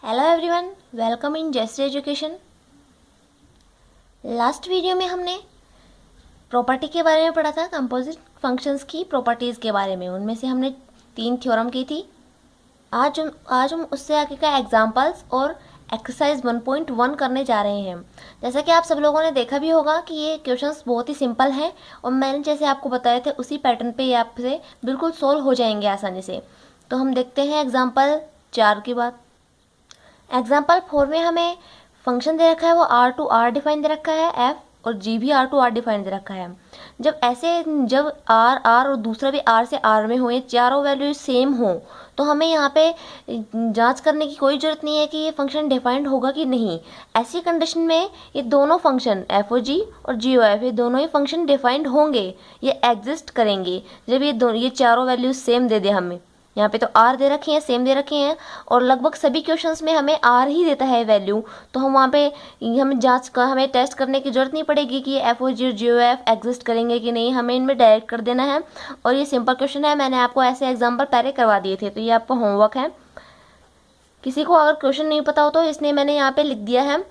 Hello everyone, welcome in Jayshree education. Last video में हमने property के बारे में पढ़ा था, कंपोजिट फंक्शंस की प्रॉपर्टीज़ के बारे में। उनमें से हमने 3 थ्योरम की थी। आज हम उससे आगे का एग्जांपल्स और एक्सरसाइज 1.1 करने जा रहे हैं। जैसा कि आप सब लोगों ने देखा भी होगा कि ये क्वेश्चंस बहुत ही सिंपल हैं और मैंने जैसे आपको बताए थे उसी पैटर्न पे ये आपसे बिल्कुल सोल्व हो जाएंगे आसानी से। तो हम देखते हैं एग्जाम्पल 4 की बात। एग्जाम्पल 4 में हमें फंक्शन दे रखा है, वो आर टू आर डिफाइन दे रखा है, एफ, और जी भी आर टू आर डिफाइन दे रखा है। जब आर आर और दूसरा भी आर से आर में हो, ये चारों वैल्यू सेम हो, तो हमें यहाँ पे जांच करने की कोई ज़रूरत नहीं है कि ये फंक्शन डिफाइंड होगा कि नहीं। ऐसी कंडीशन में ये दोनों फंक्शन एफ ओ जी और जी ओ एफ, ये दोनों ही फंक्शन डिफाइंड होंगे, ये एग्जिस्ट करेंगे जब ये चारों वैल्यूज सेम दे दे हमें। यहाँ पे तो आर दे रखे हैं, सेम दे रखे हैं, और लगभग सभी क्वेश्चंस में हमें आर ही देता है वैल्यू। तो हम वहाँ पे हमें टेस्ट करने की जरूरत नहीं पड़ेगी कि ये एफ ओ जी और जी ओ एफ एग्जिस्ट करेंगे कि नहीं, हमें इनमें डायरेक्ट कर देना है। और ये सिंपल क्वेश्चन है, मैंने आपको ऐसे एग्जाम्पल पहले करवा दिए थे, तो ये आपका होमवर्क है। किसी को अगर क्वेश्चन नहीं पता हो तो इसलिए मैंने यहाँ पे लिख दिया है।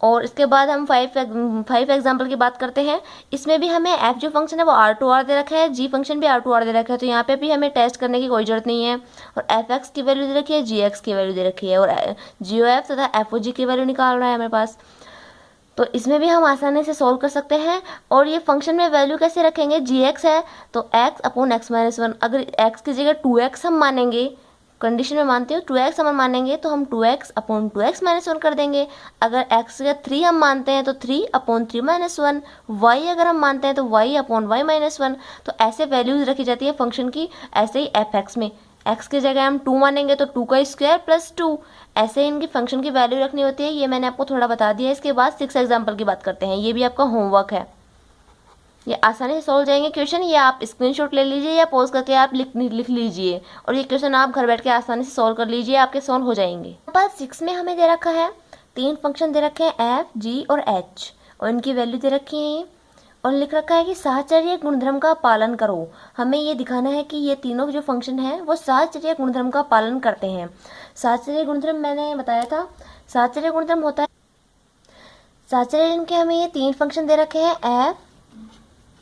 और इसके बाद हम फाइव एग्जाम्पल की बात करते हैं। इसमें भी हमें एफ जो फंक्शन है वो आर टू आर दे रखा है, जी फंक्शन भी आर टू आर दे रखा है, तो यहाँ पे भी हमें टेस्ट करने की कोई जरूरत नहीं है। और एफ एक्स की वैल्यू दे रखी है, जी एक्स की वैल्यू दे रखी है, और जी ओ एफ तथा एफ ओ जी की वैल्यू निकाल रहा है हमारे पास। तो इसमें भी हम आसानी से सोल्व कर सकते हैं। और ये फंक्शन में वैल्यू कैसे रखेंगे, जी एक्स है तो x upon x minus one. अगर एक्स की जगह 2x हम मानेंगे, कंडीशन में मानते हो 2x हम मानेंगे, तो हम 2x upon 2x minus one कर देंगे। अगर x का 3 हम मानते हैं तो 3 अपॉन 3 माइनस वन। y अगर हम मानते हैं तो y upon y minus one. तो ऐसे वैल्यूज रखी जाती है फंक्शन की। ऐसे ही एफ एक्स में x की जगह हम 2 मानेंगे तो 2 का स्क्वायर प्लस 2। ऐसे इनकी फंक्शन की वैल्यू रखनी होती है। ये मैंने आपको थोड़ा बता दिया। इसके बाद 6 एग्जाम्पल की बात करते हैं। ये भी आपका होमवर्क है, ये आसानी से सॉल्व जाएंगे क्वेश्चन। ये आप स्क्रीनशॉट ले लीजिए या पॉज करके आप लिख लीजिए, और ये क्वेश्चन आप घर बैठ के आसानी से सॉल्व कर लीजिए, आपके सॉल्व हो जाएंगे। नंबर 6 में हमें दे रखा है 3 फंक्शन दे रखे हैं, एफ, जी और एच, और इनकी वैल्यू दे रखी है और लिख रखा है कि साहचर्य गुणधर्म का पालन करो। हमें ये दिखाना है कि ये तीनों जो फंक्शन है वो साहचर्य गुणधर्म का पालन करते हैं। साहचर्य गुणधर्म मैंने बताया था, साहचर्य गुणधर्म होता है साहचर्य इनके हमें ये 3 फंक्शन दे रखे हैं, एफ,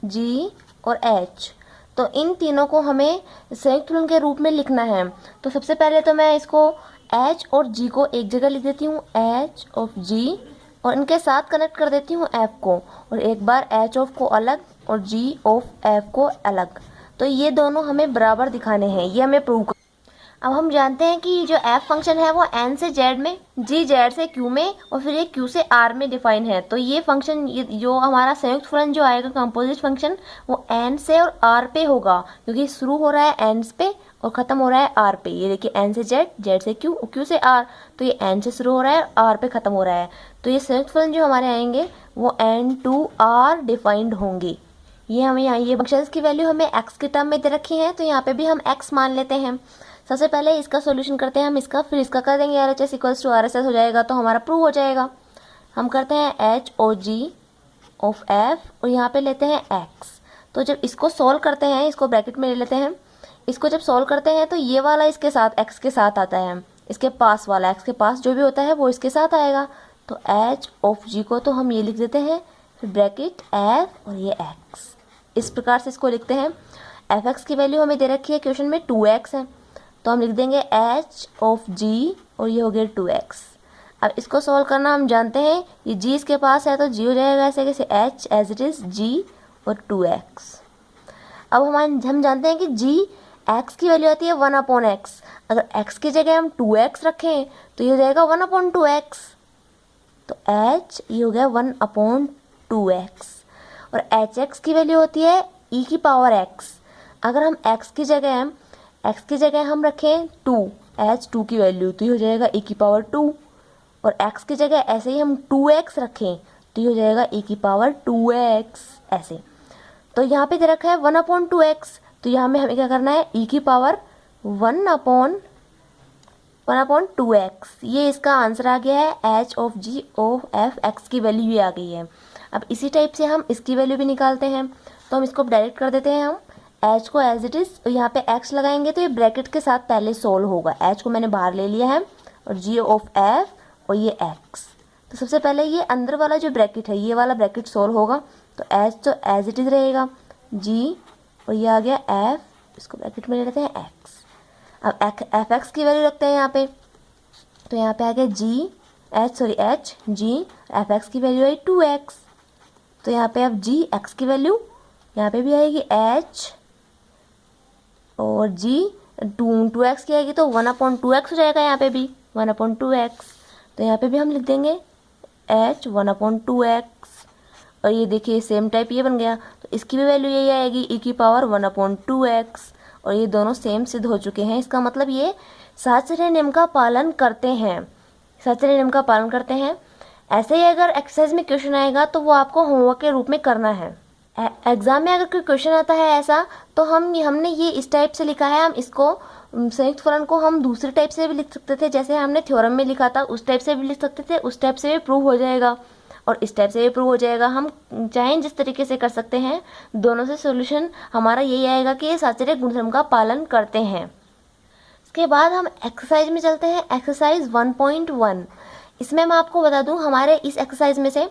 जी और एच। तो इन तीनों को हमें संयुक्त फलन के रूप में लिखना है। तो सबसे पहले तो मैं इसको एच और जी को एक जगह लिख देती हूँ, एच ऑफ जी, और इनके साथ कनेक्ट कर देती हूँ एफ को, और एक बार एच ऑफ को अलग और जी ऑफ एफ को अलग। तो ये दोनों हमें बराबर दिखाने हैं, ये हमें प्रूव। अब हम जानते हैं कि जो एफ फंक्शन है वो एन से जेड में, जी जेड से क्यू में, और फिर ये क्यू से आर में डिफाइन है। तो ये फंक्शन जो हमारा संयुक्त फलन जो आएगा कंपोजिट फंक्शन, वो एन से और आर पे होगा, क्योंकि शुरू हो रहा है एन पे और खत्म हो रहा है आर पे। ये देखिए, एन से जेड, जेड से क्यू, क्यू से आर, तो ये एन से शुरू हो रहा है, आर पे खत्म हो रहा है। तो ये संयुक्त फलन जो हमारे आएंगे वो एन टू आर डिफाइंड होंगे। ये हमें यहाँ ये फंक्शंस की वैल्यू हमें एक्स के टर्म में दे रखी है, तो यहाँ पे भी हम एक्स मान लेते हैं। सबसे पहले इसका सॉल्यूशन करते हैं हम, इसका फिर इसका कर देंगे, R H S equals to R S S हो जाएगा, तो हमारा प्रूव हो जाएगा। हम करते हैं H O G of F, और यहाँ पे लेते हैं एक्स। तो जब इसको सॉल्व करते हैं, इसको ब्रैकेट में ले लेते हैं, इसको जब सॉल्व करते हैं तो ये वाला इसके साथ एक्स के साथ आता है, इसके पास वाला एक्स के पास जो भी होता है वो इसके साथ आएगा। तो एच ऑफ जी को तो हम ये लिख देते हैं, फिर ब्रैकेट एफ और ये एक्स, इस प्रकार से इसको लिखते हैं। एफ एक्स की वैल्यू हमें दे रखी है क्वेश्चन में 2x है, तो हम लिख देंगे एच ऑफ जी, और ये हो गया 2x। अब इसको सॉल्व करना हम जानते हैं, ये g इसके पास है तो g हो जाएगा ऐसे कैसे, h as it is g और 2x। अब हम जानते हैं कि g x की वैल्यू आती है 1/x। अगर x की जगह हम 2x रखें तो ये हो जाएगा 1/2x। तो h ये हो गया 1/2x। और hx की वैल्यू होती है e की पावर x। अगर हम x की जगह हम रखें 2, h 2 की वैल्यू, तो ये हो जाएगा e की पावर 2। और x की जगह ऐसे ही हम 2x रखें तो ये हो जाएगा e की पावर 2x ऐसे। तो यहाँ पे दे रखा है 1/2x, तो यहाँ में हमें क्या करना है, e की पावर 1/2x। ये इसका आंसर आ गया है, h of g of f x की वैल्यू भी आ गई है। अब इसी टाइप से हम इसकी वैल्यू भी निकालते हैं, तो हम इसको डायरेक्ट कर देते हैं। हम h को एज इट इज यहाँ पे x लगाएंगे तो ये ब्रैकेट के साथ पहले सोल्व होगा। h को मैंने बाहर ले लिया है और जी ऑफ एफ और ये एक्स। तो सबसे पहले ये अंदर वाला जो ब्रैकेट है ये वाला ब्रैकेट सॉल्व होगा, तो एज इट इज़ रहेगा जी और ये आ गया एफ, इसको ब्रैकेट में ले लेते हैं एक्स। अब एफ एक्स की वैल्यू रखते हैं यहाँ पे, तो यहाँ पे आ गया एच जी, एफ एक्स की वैल्यू आई 2x। तो यहाँ पे अब जी एक्स की वैल्यू यहाँ पे भी आएगी एच और जी 2x की आएगी, तो 1/2x हो जाएगा यहाँ पे भी 1/2x। तो यहाँ पे भी हम लिख देंगे h 1/2x। और ये देखिए सेम टाइप ये बन गया, तो इसकी भी वैल्यू यही आएगी e की पावर 1/2x। और ये दोनों सेम सिद्ध हो चुके हैं। इसका मतलब ये साहचर्य नियम का पालन करते हैं, साहचर्य नियम का पालन करते हैं। ऐसे ही अगर एक्सरसाइज में क्वेश्चन आएगा तो वो आपको होमवर्क के रूप में करना है। एग्जाम में अगर कोई क्वेश्चन आता है ऐसा, तो हमने ये इस टाइप से लिखा है, हम इसको संयुक्त फलन को हम दूसरे टाइप से भी लिख सकते थे, जैसे हमने थ्योरम में लिखा था उस टाइप से भी लिख सकते थे, उस टाइप से भी प्रूव हो जाएगा और इस टाइप से भी प्रूव हो जाएगा। हम चाहें जिस तरीके से कर सकते हैं, दोनों से सॉल्यूशन हमारा यही आएगा कि ये साहचर्य गुणधर्म का पालन करते हैं। इसके बाद हम एक्सरसाइज में चलते हैं, एक्सरसाइज 1.1। इसमें मैं आपको बता दूं, हमारे इस एक्सरसाइज में से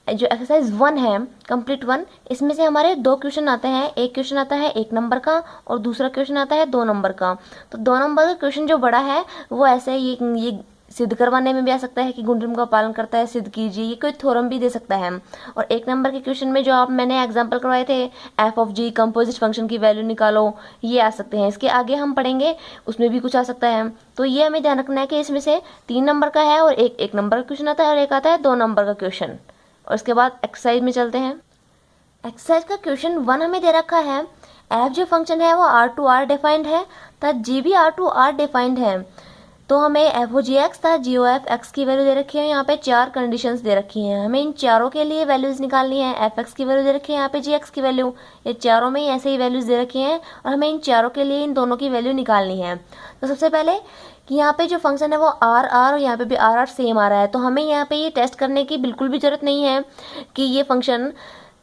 जो एक्सरसाइज 1 है, कंप्लीट 1, इसमें से हमारे 2 क्वेश्चन आते हैं। एक क्वेश्चन आता है 1 नंबर का और दूसरा क्वेश्चन आता है 2 नंबर का। तो 2 नंबर का क्वेश्चन जो बड़ा है वो ऐसे ये सिद्ध करवाने में भी आ सकता है कि गुणधर्म का पालन करता है, सिद्ध कीजिए, ये कोई थ्योरम भी दे सकता है। और 1 नंबर के क्वेश्चन में जो मैंने एग्जांपल करवाए थे, F of G composite function की वैल्यू निकालो, ये आ सकते हैं। इसके आगे हम पढ़ेंगे उसमें भी कुछ आ सकता है। तो ये हमें ध्यान रखना है कि इसमें से 3 नंबर का है और एक नंबर का क्वेश्चन आता है और एक आता है 2 नंबर का क्वेश्चन। और इसके बाद एक्सरसाइज में चलते हैं। एक्सरसाइज का क्वेश्चन 1 हमें दे रखा है, एफ जो फंक्शन है वो R2R डिफाइंड है तथा जी भी R2R डिफाइंड है। तो हमें एफ ओ जी एक्स तथा जी ओ एफ एक्स की वैल्यू दे रखी है। यहाँ पे 4 कंडीशंस दे रखी हैं, हमें इन चारों के लिए वैल्यूज निकालनी है। एफ एक्स की वैल्यू दे रखी है, यहाँ पे जी एक्स की वैल्यू, ये चारों में ही ऐसे ही वैल्यूज दे रखी हैं और हमें इन चारों के लिए इन दोनों की वैल्यू निकालनी है। तो सबसे पहले कि यहाँ पे जो फंक्शन है वो आर आर और यहाँ पे भी आर आर सेम आ रहा है, तो हमें यहाँ पे ये टेस्ट करने की बिल्कुल भी जरूरत नहीं है कि ये फंक्शन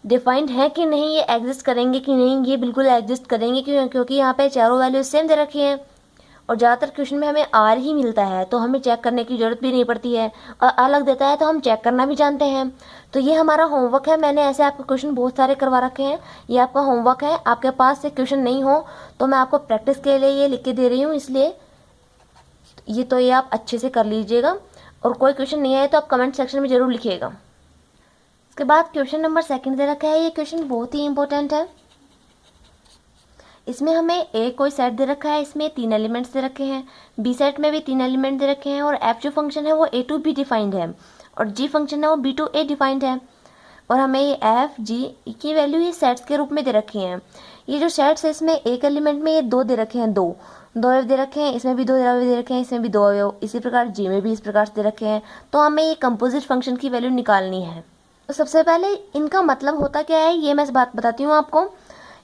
डिफाइंड है कि नहीं, ये एग्जिस्ट करेंगे कि नहीं। ये बिल्कुल एग्जिस्ट करेंगे क्योंकि यहाँ पे चारों वैल्यूज सेम दे रखी हैं और ज़्यादातर क्वेश्चन में हमें आर ही मिलता है, तो हमें चेक करने की ज़रूरत भी नहीं पड़ती है। और अलग देता है तो हम चेक करना भी जानते हैं। तो ये हमारा होमवर्क है। मैंने ऐसे आपके क्वेश्चन बहुत सारे करवा रखे हैं, ये आपका होमवर्क है। आपके पास से क्वेश्चन नहीं हो तो मैं आपको प्रैक्टिस के लिए ये लिख के दे रही हूँ, इसलिए ये आप अच्छे से कर लीजिएगा। और कोई क्वेश्चन नहीं आए तो आप कमेंट सेक्शन में ज़रूर लिखिएगा। इसके बाद क्वेश्चन नंबर 2 दे रखा है, ये क्वेश्चन बहुत ही इंपॉर्टेंट है। इसमें हमें ए कोई सेट दे रखा है, इसमें 3 एलिमेंट्स दे रखे हैं, बी सेट में भी 3 एलिमेंट दे रखे हैं और एफ जो फंक्शन है वो ए टू बी डिफाइंड है और जी फंक्शन है वो बी टू ए डिफाइंड है। और हमें ये एफ जी की वैल्यू ये सेट्स के रूप में दे रखी हैं। ये जो सेट्स है इसमें एक एलिमेंट में ये 2 दे रखे हैं, 2 अवयव दे रखे हैं, इसमें भी 2 अवयव दे रखे हैं, इसमें भी 2 अवयव, इसी प्रकार जी में भी इस प्रकार से दे रखे हैं। तो हमें ये कंपोजिट फंक्शन की वैल्यू निकालनी है। तो सबसे पहले इनका मतलब होता क्या है ये मैं बात बताती हूँ आपको।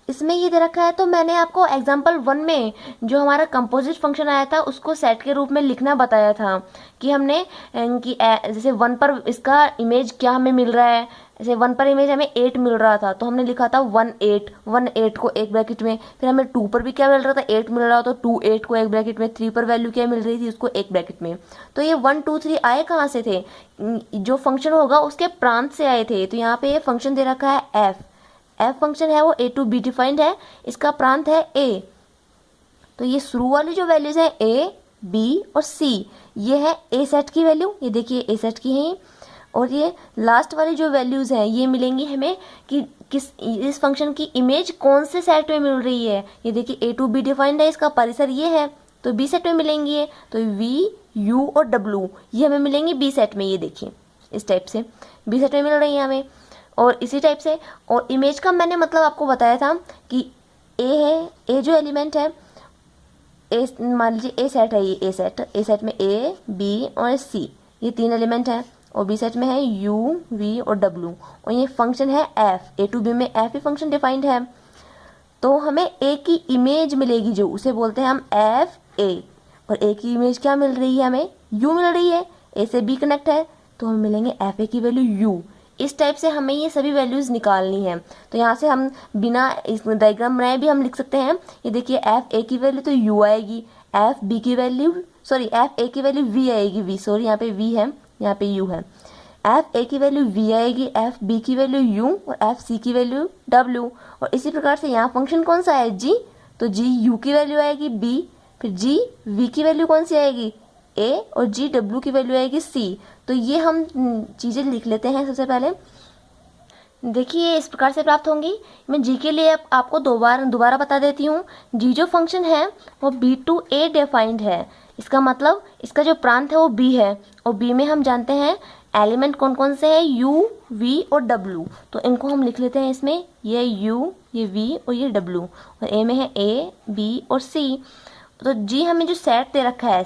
इसमें ये दे रखा है, तो मैंने आपको एग्जाम्पल 1 में जो हमारा कंपोजिट फंक्शन आया था उसको सेट के रूप में लिखना बताया था कि हमने कि जैसे 1 पर इसका इमेज क्या हमें मिल रहा है। जैसे 1 पर इमेज हमें 8 मिल रहा था तो हमने लिखा था 1 8 को एक ब्रैकेट में। फिर हमें 2 पर भी क्या मिल रहा था, 8 मिल रहा था, तो 2 8 को एक ब्रैकेट में। 3 पर वैल्यू क्या मिल रही थी, उसको एक ब्रैकेट में। तो ये 1 2 3 आए कहाँ से थे, जो फंक्शन होगा उसके प्रांत से आए थे। तो यहाँ पे ये फंक्शन दे रखा है एफ फंक्शन है वो ए टू बी डिफाइंड है, इसका प्रांत है ए। तो ये शुरू वाली जो वैल्यूज है ए बी और सी, ये है ए सेट की वैल्यू, ये देखिए ए सेट की है। और ये लास्ट वाली जो वैल्यूज हैं ये मिलेंगी हमें कि इस फंक्शन की इमेज कौन से सेट में मिल रही है। ये देखिए ए टू बी डिफाइंड है, इसका परिसर ये है तो बी सेट में मिलेंगी ये। तो वी यू और डब्ल्यू ये हमें मिलेंगी बी सेट में, ये देखिए इस टाइप से बी सेट में मिल रही है हमें। और इसी टाइप से और इमेज का मैंने मतलब आपको बताया था कि ए है, ए जो एलिमेंट है, ए मान लीजिए ए सेट है, ये ए सेट में ए बी और सी ये 3 एलिमेंट हैं और बी सेट में है यू वी और डब्ल्यू और ये फंक्शन है एफ। ए टू बी में एफ ही फंक्शन डिफाइंड है। तो हमें ए की इमेज मिलेगी जो उसे बोलते हैं हम एफ ए। और ए की इमेज क्या मिल रही है, हमें यू मिल रही है, ए से बी कनेक्ट है तो हमें मिलेंगे एफ ए की वैल्यू यू। इस टाइप से हमें ये सभी वैल्यूज़ निकालनी है। तो यहाँ से हम बिना इस डायग्राम बनाए भी हम लिख सकते हैं। ये देखिए एफ ए की वैल्यू तो यू आएगी, एफ बी की वैल्यू एफ ए की वैल्यू वी आएगी, यहाँ पे वी है, यहाँ पे यू है। एफ ए की वैल्यू वी आएगी, एफ बी की वैल्यू यू और एफ सी की वैल्यू डब्ल्यू। और इसी प्रकार से यहाँ फंक्शन कौन सा है जी, तो जी यू की वैल्यू आएगी बी, फिर जी वी की वैल्यू कौन सी आएगी ए और जी डब्ल्यू की वैल्यू आएगी सी। तो ये हम चीज़ें लिख लेते हैं। सबसे पहले देखिए इस प्रकार से प्राप्त होंगी। मैं जी के लिए आपको दोबारा बता देती हूँ। जी जो फंक्शन है वो बी टू ए डिफाइंड है। इसका मतलब इसका जो प्रांत है वो बी है, और बी में हम जानते हैं एलिमेंट कौन कौन से हैं, यू वी और डब्ल्यू। तो इनको हम लिख लेते हैं इसमें, ये यू, ये वी और ये डब्ल्यू। और ए में है ए बी और सी। तो जी हमें जो सेट दे रखा है,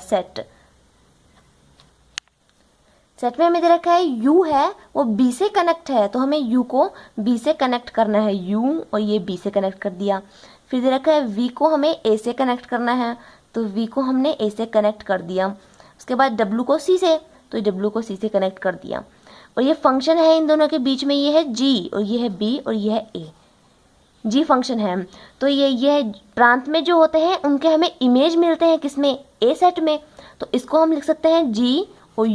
सेट में हमें दे रखा है यू है वो बी से कनेक्ट है, तो हमें यू को बी से कनेक्ट करना है, यू और ये बी से कनेक्ट कर दिया। फिर दे रखा है वी को हमें ए से कनेक्ट करना है, तो वी को हमने ए से कनेक्ट कर दिया। उसके बाद डब्ल्यू को सी से, तो डब्ल्यू को सी से कनेक्ट कर दिया। और ये फंक्शन है इन दोनों के बीच में, ये है जी और ये है बी और ये है ए, जी फंक्शन है। तो ये प्रांत में जो होते हैं उनके हमें इमेज मिलते हैं किसमें, ए सेट में। तो इसको हम लिख सकते हैं जी और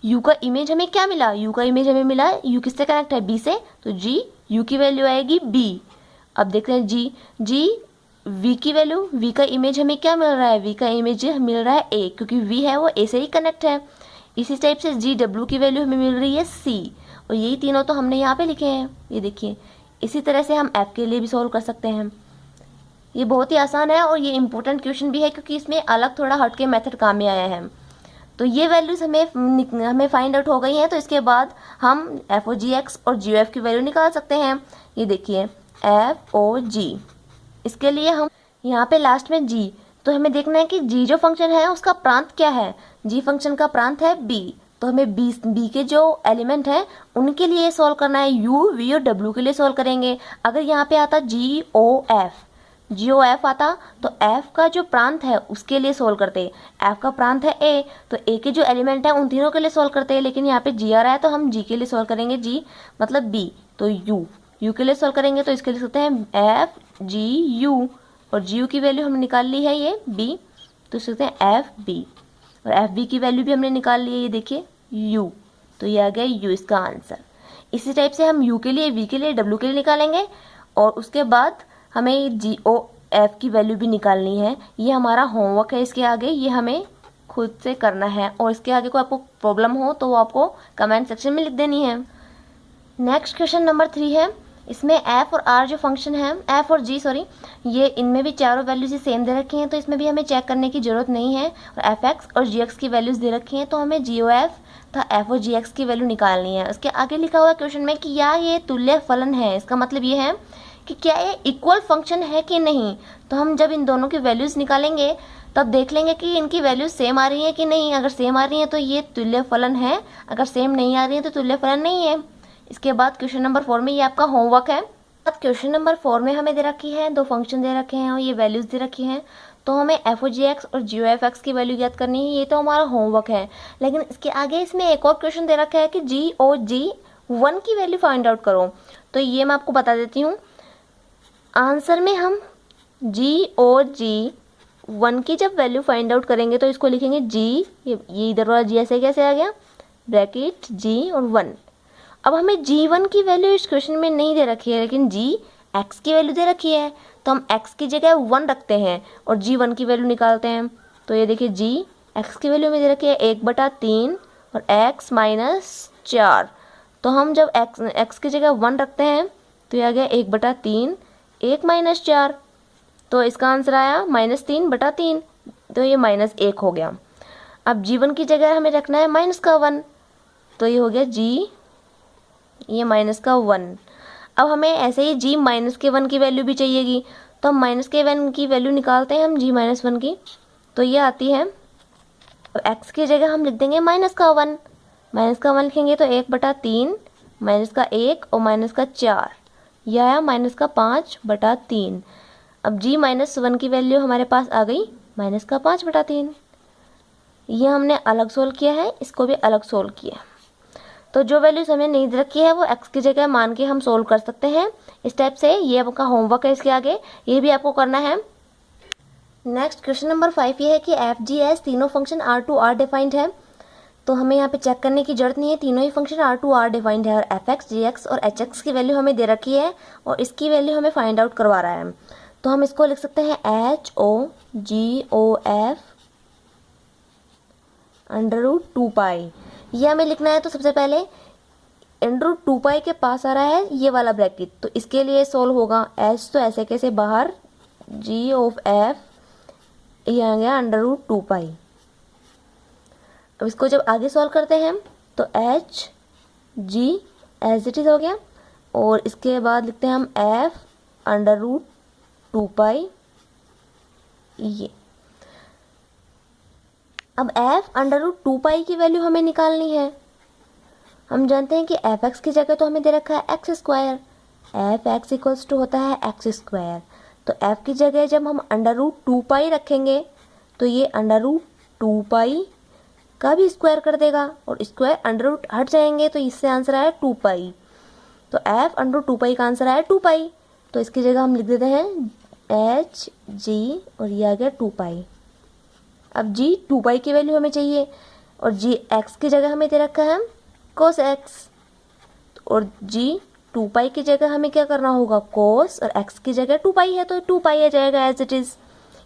यू का इमेज हमें क्या मिला, यू का इमेज हमें मिला, यू किससे कनेक्ट है बी से, तो जी यू की वैल्यू आएगी बी। अब देखते हैं जी वी की वैल्यू, वी का इमेज हमें क्या मिल रहा है, वी का इमेज मिल रहा है ए, क्योंकि वी है वो ए से ही कनेक्ट है। इसी टाइप से जी डब्ल्यू की वैल्यू हमें मिल रही है सी, और यही तीनों तो हमने यहाँ पे लिखे हैं, ये देखिए। इसी तरह से हम एफ के लिए भी सॉल्व कर सकते हैं। ये बहुत ही आसान है और ये इंपॉर्टेंट क्वेश्चन भी है, क्योंकि इसमें अलग थोड़ा हट के मेथड काम में आया है। तो ये वैल्यूज हमें फाइंड आउट हो गई हैं। तो इसके बाद हम एफ ओ जी एक्स और जी ओ एफ की वैल्यू निकाल सकते हैं। ये देखिए एफ ओ जी, इसके लिए हम यहाँ पे लास्ट में जी, तो हमें देखना है कि जी जो फंक्शन है उसका प्रांत क्या है। जी फंक्शन का प्रांत है बी, तो हमें बी के जो एलिमेंट हैं उनके लिए सॉल्व करना है, यू वी और डब्ल्यू के लिए सॉल्व करेंगे। अगर यहाँ पे आता जी ओ एफ आता तो एफ का जो प्रांत है उसके लिए सोल्व करते हैं। एफ का प्रांत है ए, तो ए के जो एलिमेंट है उन तीनों के लिए सोल्व करते हैं। लेकिन यहाँ पे जी आ रहा है तो हम जी के लिए सोल्व करेंगे, जी मतलब बी, तो यू के लिए सोल्व करेंगे। तो इसके लिए सकते हैं एफ जी यू, और जी यू की वैल्यू हमने निकाल ली है ये बी, तो सकते हैं एफ बी, और एफ बी की वैल्यू भी हमने निकाल ली है, ये देखिए यू, तो ये आ गया यू इसका आंसर। इसी टाइप से हम यू के लिए, वी के लिए, डब्ल्यू के लिए निकालेंगे, और उसके बाद हमें जी ओ एफ की वैल्यू भी निकालनी है। ये हमारा होमवर्क है, इसके आगे ये हमें खुद से करना है, और इसके आगे कोई आपको प्रॉब्लम हो तो वो आपको कमेंट सेक्शन में लिख देनी है। नेक्स्ट क्वेश्चन नंबर 3 है। इसमें एफ और आर जो फंक्शन है, एफ और जी ये इनमें भी चारों वैल्यूज ही सेम दे रखी हैं, तो इसमें भी हमें चेक करने की ज़रूरत नहीं है। और एफ एक्स और जी एक्स की वैल्यूज़ दे रखी हैं, तो हमें जी ओ एफ तथा एफ और जी एक्स की वैल्यू निकालनी है। उसके आगे लिखा हुआ है क्वेश्चन में कि या ये तुल्य फलन है। इसका मतलब ये है कि क्या ये इक्वल फंक्शन है कि नहीं। तो हम जब इन दोनों की वैल्यूज़ निकालेंगे तब देख लेंगे कि इनकी वैल्यूज सेम आ रही है कि नहीं। अगर सेम आ रही है तो ये तुल्य फलन है, अगर सेम नहीं आ रही है तो तुल्य फलन नहीं है। इसके बाद क्वेश्चन नंबर 4 में ये आपका होमवर्क है। क्वेश्चन नंबर 4 में हमें दे रखी है, दो फंक्शन दे रखे हैं और ये वैल्यूज दे रखी हैं, तो हमें एफ ओ जी एक्स और जी ओ एफ एक्स की वैल्यू ज्ञात करनी है। ये तो हमारा होमवर्क है। लेकिन इसके आगे इसमें एक और क्वेश्चन दे रखा है कि जी ओ जी 1 की वैल्यू फाइंड आउट करो। तो ये मैं आपको बता देती हूँ। आंसर में हम जी ओ जी 1 की जब वैल्यू फाइंड आउट करेंगे तो इसको लिखेंगे जी, ये इधर वाला जी ऐसे कैसे आ गया, ब्रैकेट जी और 1। अब हमें जी1 की वैल्यू इस क्वेश्चन में नहीं दे रखी है, लेकिन जी एक्स की वैल्यू दे रखी है, तो हम एक्स की जगह 1 रखते हैं और जी1 की वैल्यू निकालते हैं। तो ये देखिए जी एक्स की वैल्यू में दे रखी है 1/3 और एक्स -4। तो हम जब एक्स की जगह 1 रखते हैं तो ये आ गया 1/3, 1 - 4, तो इसका आंसर आया -3/3, तो ये -1 हो गया। अब जी1 की जगह हमें रखना है -1, तो ये हो गया जी, ये -1। अब हमें ऐसे ही जी -1 की वैल्यू भी चाहिएगी, तो हम -1 की वैल्यू निकालते हैं हम जी -1 की, तो ये आती है। एक्स की जगह हम लिख देंगे -1, -1 लिखेंगे तो 1/3, -1 और -4, यह आया -5/3। अब जी -1 की वैल्यू हमारे पास आ गई -5/3। ये हमने अलग सोल्व किया है, इसको भी अलग सोल्व किया। तो जो वैल्यूज हमें नहीं दे रखी है वो x की जगह मान के हम सोल्व कर सकते हैं इस टाइप से। ये आपका होमवर्क है, इसके आगे ये भी आपको करना है। नेक्स्ट क्वेश्चन नंबर 5 ये है कि एफ जी एस तीनों function R to R defined है। तो हमें यहाँ पे चेक करने की जरूरत नहीं है, तीनों ही function R to R defined है और एफ एक्स जी एक्स और एच एक्स की वैल्यू हमें दे रखी है और इसकी वैल्यू हमें फाइंड आउट करवा रहा है। तो हम इसको लिख सकते हैं एच ओ जी ओ एफ अंडर रूट 2 पाई। ये हमें लिखना है। तो सबसे पहले अंडर रूट 2 पाई के पास आ रहा है ये वाला ब्रैकेट, तो इसके लिए सोल्व होगा एच तो ऐसे कैसे बाहर, जी ऑफ एफ ये आ गया अंडर रूट 2 पाई। अब इसको जब आगे सॉल्व करते हैं तो H G as it is हो गया और इसके बाद लिखते हैं हम एफ अंडर रूट 2 पाई ये। अब एफ अंडर रूट 2 पाई की वैल्यू हमें निकालनी है। हम जानते हैं कि एफ एक्स की जगह तो हमें दे रखा है X square, F X equals to होता है एक्स स्क्वायर। तो एफ की जगह जब हम अंडर रूट 2 पाई रखेंगे तो ये अंडर रूट 2 पाई का भी स्क्वायर कर देगा और स्क्वायर अंडर रूट हट जाएंगे तो इससे आंसर आया 2 पाई। तो एफ अंडर 2 पाई का आंसर आया 2 पाई। तो इसकी जगह हम लिख देते हैं एच जी और ये आ गया 2 पाई। अब जी 2 पाई की वैल्यू हमें चाहिए और जी एक्स की जगह हमें दे रखा है कोस एक्स और जी 2 पाई की जगह हमें क्या करना होगा कोस और एक्स की जगह 2 पाई है तो 2 पाई आ जाएगा एज इट इज़।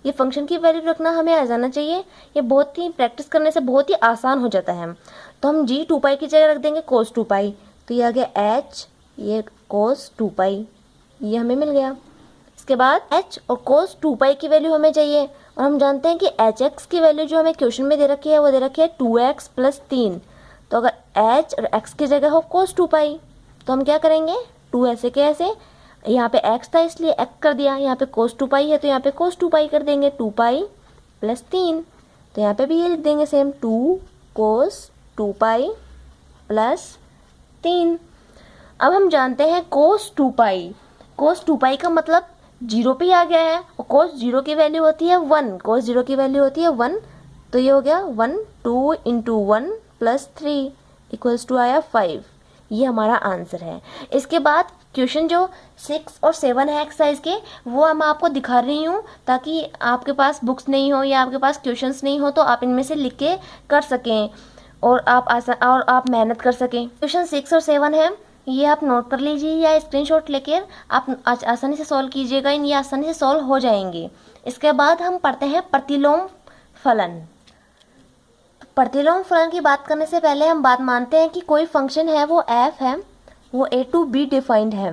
ये फंक्शन की वैल्यू रखना हमें आ जाना चाहिए, ये बहुत ही प्रैक्टिस करने से बहुत ही आसान हो जाता है। तो हम जी 2 पाई की जगह रख देंगे कोस 2 पाई, तो ये आ गया एच ये कोस 2 पाई ये हमें मिल गया। इसके बाद एच और कोस 2 पाई की वैल्यू हमें चाहिए और हम जानते हैं कि एच एक्स की वैल्यू जो हमें क्वेश्चन में दे रखी है वो दे रखी है 2x + 3। तो अगर एच और एक्स की जगह हो कोस 2 पाई तो हम क्या करेंगे 2 ऐसे के ऐसे, यहाँ पे x था इसलिए x कर दिया, यहाँ पे कोस 2 पाई है तो यहाँ पे कोस 2 पाई कर देंगे 2 पाई + 3। तो यहाँ पे भी ये लिख देंगे सेम 2 कोस 2 पाई + 3। अब हम जानते हैं कोस 2 पाई का मतलब 0 पे आ गया है और कोस 0 की वैल्यू होती है 1, कोस 0 की वैल्यू होती है 1। तो ये हो गया 1 2 × 1 + 3 इक्वल्स टू आया 5। ये हमारा आंसर है। इसके बाद क्वेश्चन जो 6 और 7 है एक्सरसाइज के वो मैं आपको दिखा रही हूँ ताकि आपके पास बुक्स नहीं हो या आपके पास क्वेश्चंस नहीं हो तो आप इनमें से लिख के कर सकें और आप मेहनत कर सकें। क्वेश्चन 6 और 7 है, ये आप नोट कर लीजिए या स्क्रीनशॉट लेकर आप आसानी से सॉल्व कीजिएगा, ये आसानी से सॉल्व हो जाएंगे। इसके बाद हम पढ़ते हैं प्रतिलोम फलन। प्रतिलोम फलन की बात करने से पहले हम बात मानते हैं कि कोई फंक्शन है वो f है, वो a to b डिफाइंड है।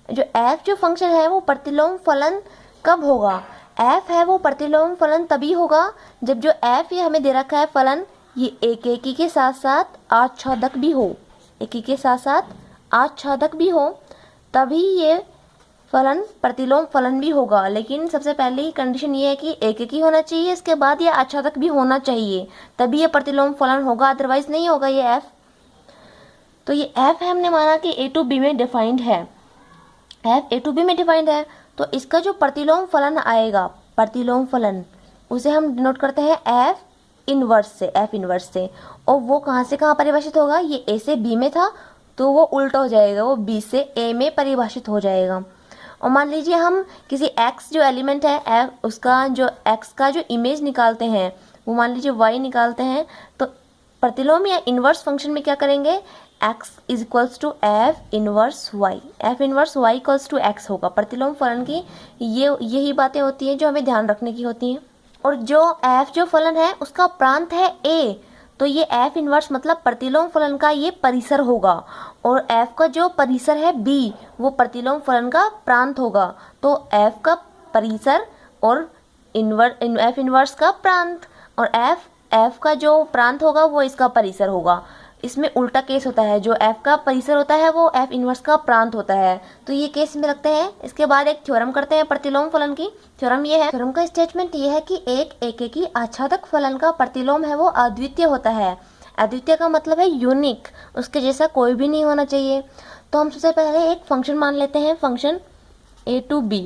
जो f जो फंक्शन है वो प्रतिलोम फलन कब होगा, f है वो प्रतिलोम फलन तभी होगा जब जो f ये हमें दे रखा है फलन ये एक एकी के साथ साथ आच्छादक भी हो, एकी के साथ साथ आच्छादक भी हो, तभी ये फलन प्रतिलोम फलन भी होगा। लेकिन सबसे पहले ही कंडीशन ये है कि एक ही होना चाहिए, इसके बाद ये आच्छादक भी होना चाहिए तभी ये प्रतिलोम फलन होगा, अदरवाइज नहीं होगा ये f। तो ये f है, हमने माना कि a to b में डिफाइंड है, f a to b में डिफाइंड है। तो इसका जो प्रतिलोम फलन आएगा, प्रतिलोम फलन, उसे हम डिनोट करते हैं f इनवर्स से, f इनवर्स से। और वो कहाँ से कहाँ परिभाषित होगा, ये a से b में था तो वो उल्टा हो जाएगा, वो b से a में परिभाषित हो जाएगा। और मान लीजिए हम किसी x जो एलिमेंट है उसका जो x का जो इमेज निकालते हैं वो मान लीजिए y निकालते हैं, तो प्रतिलोम या इन्वर्स फंक्शन में क्या करेंगे, x = f inverse y, f inverse y = x होगा। प्रतिलोम फलन की यही बातें होती हैं जो हमें ध्यान रखने की होती हैं। और जो f जो फलन है उसका प्रांत है a, तो ये f इनवर्स मतलब प्रतिलोम फलन का ये परिसर होगा और f का जो परिसर है b वो प्रतिलोम फलन का प्रांत होगा। तो f का परिसर और f इनवर्स का प्रांत और f का जो प्रांत होगा वो इसका परिसर होगा। इसमें उल्टा केस होता है, जो f का परिसर होता है वो f इनवर्स का प्रांत होता है। तो ये केस में रखते हैं। इसके बाद एक थ्योरम करते हैं प्रतिलोम फलन की। थ्योरम ये है, थ्योरम का स्टेटमेंट ये है कि एक एकेकी आच्छादक फलन का प्रतिलोम है वो अद्वितीय होता है। अद्वितीय का मतलब है यूनिक, उसके जैसा कोई भी नहीं होना चाहिए। तो हम सबसे पहले एक फंक्शन मान लेते हैं, फंक्शन a to b।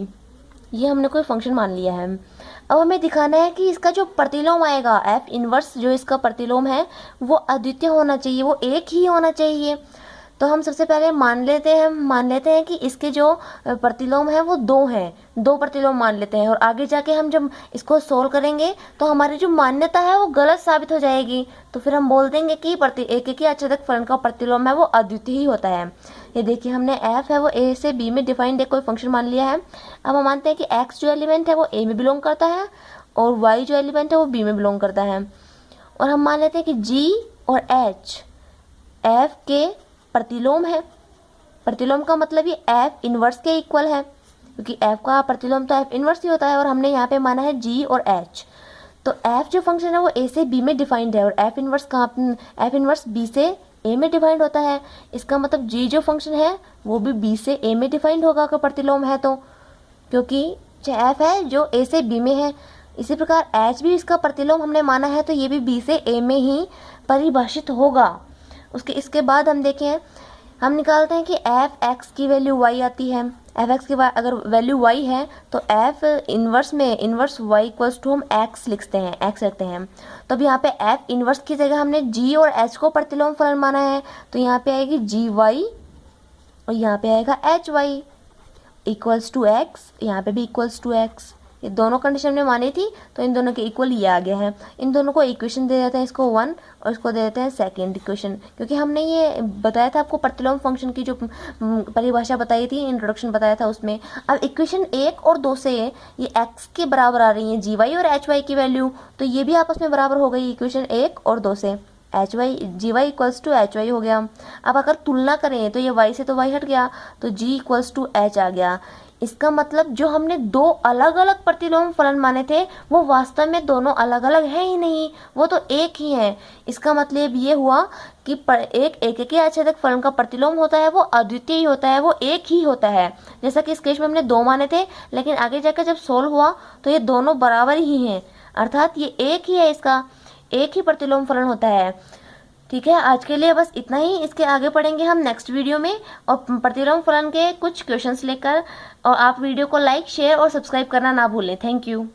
ये हमने कोई फंक्शन मान लिया है। अब हमें दिखाना है कि इसका जो प्रतिलोम आएगा एफ इनवर्स, जो इसका प्रतिलोम है वो अद्वितीय होना चाहिए, वो एक ही होना चाहिए। तो हम सबसे पहले मान लेते हैं कि इसके जो प्रतिलोम है वो दो हैं, दो प्रतिलोम मान लेते हैं। और आगे जाके हम जब इसको सोल्व करेंगे तो हमारी जो मान्यता है वो गलत साबित हो जाएगी। तो फिर हम बोल देंगे कि एक आच्छादक फलन का प्रतिलोम है वो अद्वितीय ही होता है। ये देखिए हमने एफ है वो ए से बी में डिफाइंड एक कोई फंक्शन मान लिया है। अब हम मानते हैं कि एक्स जो एलिमेंट है वो ए में बिलोंग करता है और वाई जो एलिमेंट है वो बी में बिलोंग करता है। और हम मान लेते हैं कि जी और एच एफ के प्रतिलोम है। प्रतिलोम का मतलब ये एफ इनवर्स के इक्वल है, क्योंकि एफ का प्रतिलोम तो एफ इनवर्स ही होता है। और हमने यहाँ पे माना है जी और एच। तो एफ जो फंक्शन है वो ए से बी में डिफाइंड है और एफ इनवर्स बी से ए में डिफाइंड होता है। इसका मतलब जी जो फंक्शन है वो भी बी से ए में डिफाइंड होगा अगर प्रतिलोम है तो, क्योंकि एफ है जो ए से बी में है। इसी प्रकार एच भी इसका प्रतिलोम हमने माना है तो ये भी बी से ए में ही परिभाषित होगा। इसके बाद हम देखें, हम निकालते हैं कि एफ एक्स की वैल्यू वाई आती है। एफ एक्स की अगर वैल्यू वाई है तो F inverse Y equals to हम एक्स लिखते हैं। तो अब यहाँ पे एफ इनवर्स की जगह हमने जी और एच को प्रतिलोम फलन माना है, तो यहाँ पे आएगी जी वाई और यहाँ पे आएगा H Y equals to X, यहाँ पे भी इक्वल्स टू एक्स। ये दोनों कंडीशन हमने मानी थी तो इन दोनों के इक्वल ये आ गया है। इन दोनों को इक्वेशन दे देते हैं, इसको 1 और इसको दे देते हैं सेकंड इक्वेशन, क्योंकि हमने ये बताया था आपको प्रतिलोम फंक्शन की जो परिभाषा बताई थी, इंट्रोडक्शन बताया था उसमें। अब इक्वेशन 1 और 2 से ये एक्स के बराबर आ रही है जी वाई और एच वाई की वैल्यू, तो ये भी आपस में बराबर हो गई इक्वेशन 1 और 2 से। H Y G Y equals to H Y हो गया। अब अगर तुलना करें तो ये वाई से तो वाई हट गया तो जी इक्वल्स टू एच आ गया। इसका मतलब जो हमने दो अलग अलग प्रतिलोम फलन माने थे वो वास्तव में दोनों अलग अलग हैं ही नहीं, वो तो एक ही हैं। इसका मतलब ये हुआ कि एक आच्छादक फलन का प्रतिलोम होता है वो अद्वितीय ही होता है, वो एक ही होता है। जैसा कि इस केस में हमने दो माने थे, लेकिन आगे जाकर जब सोल्व हुआ तो ये दोनों बराबर ही हैं, अर्थात ये एक ही है, इसका एक ही प्रतिलोम फलन होता है। ठीक है, आज के लिए बस इतना ही। इसके आगे पढ़ेंगे हम नेक्स्ट वीडियो में और प्रतिलोम फलन के कुछ क्वेश्चंस लेकर। और आप वीडियो को लाइक, शेयर और सब्सक्राइब करना ना भूलें। Thank you.